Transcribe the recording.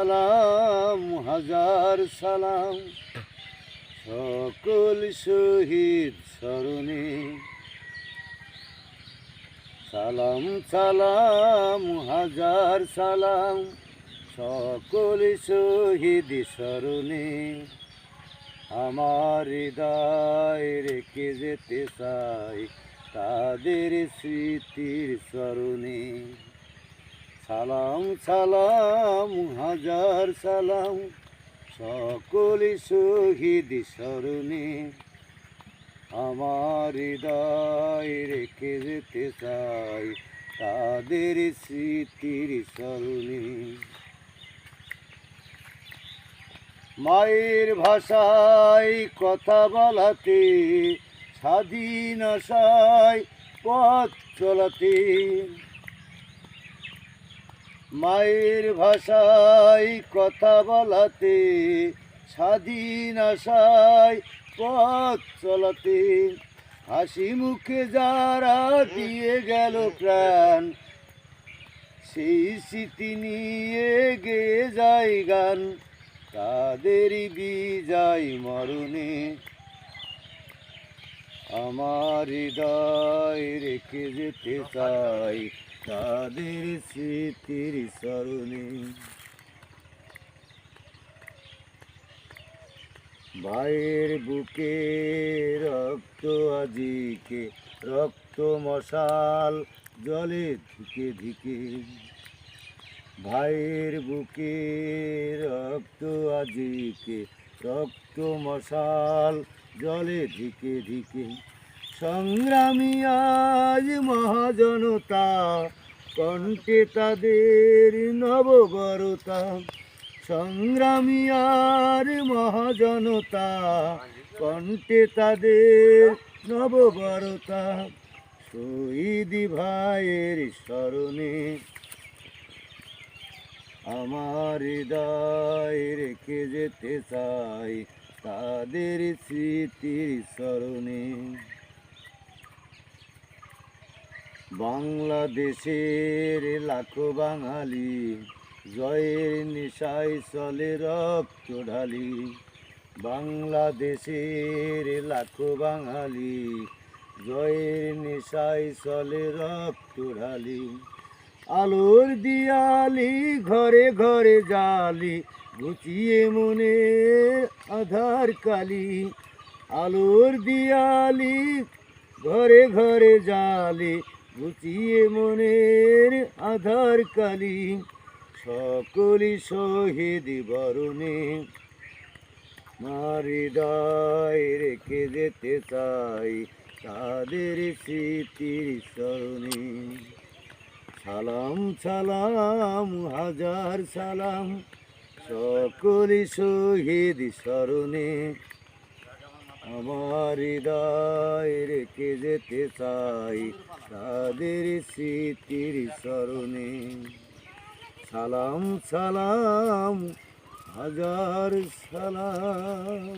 সালাম হাজার সালাম সকল শহীদ স্মরণে। সালাম সালাম হাজার সালাম সকল শহীদ স্মরণে। আমার হৃদয় রেখে যেতে চাই তাদের স্মৃতির স্মরণে। সালাম সালাম হাজার সালাম সকল শহীদ স্মরণে। আমার হৃদয় রেখে যেতে চাই তাদের স্মৃতির স্মরণে। মায়ের ভাষায় কথা বলাতে, স্বাধীন আশায় পথ চলাতে। মায়ের ভাষায় কথা বলাতে, স্বাধীন আশায় পথ চলাতে। হাসি মুখে যারা দিয়ে গেল প্রাণ, সেই স্মৃতি নিয়ে গেয়ে যায় গান তাদেরই বিজয় মরণে। আমার হৃদয় রেখে যেতে চাই তাদের স্মৃতির স্মরণে। ভাইয়ের বুকে রক্ত আজিকে, রক্ত মশাল জলে ধিকে ধিকে। ভাইয়ের বুকে রক্ত আজিকে, রক্ত মশাল জলে ধিকে ধিকে। সংগ্রামী আজ মহাজনতা, কণ্ঠে তাদের নববরতা। সংগ্রামী আর মহাজনতা, কণ্ঠে তাদের নববরতা। শহীদ ভাইয়ের স্মরণে আমার হৃদয় রেখে যেতে চাই তাদের স্মৃতির স্মরণে। বাংলাদেশের লাখো বাঙালি, জয়ের নেশায় চলে রক্ত ঢালি। বাংলাদেশের লাখো বাঙালি, জয়ের নেশায় চলে রক্ত ঢালি। আলোর দিয়ালি ঘরে ঘরে জালি, ঘুচিয়ে মনে আধার কালি। আলোর দিয়ালি ঘরে ঘরে জালি, ঘুচিয়ে মনের আধার কালি। সকলই শহীদ বরণে আমার হৃদয় রেখে যেতে চাই তাদের স্মৃতির স্মরণে। সালাম সালাম হাজার সালাম সকলই শহীদ স্মরণে। আমার হৃদয় রেখে যেতে চাই তাদের স্মৃতির স্মরণে। সালাম সালাম হাজার সালাম।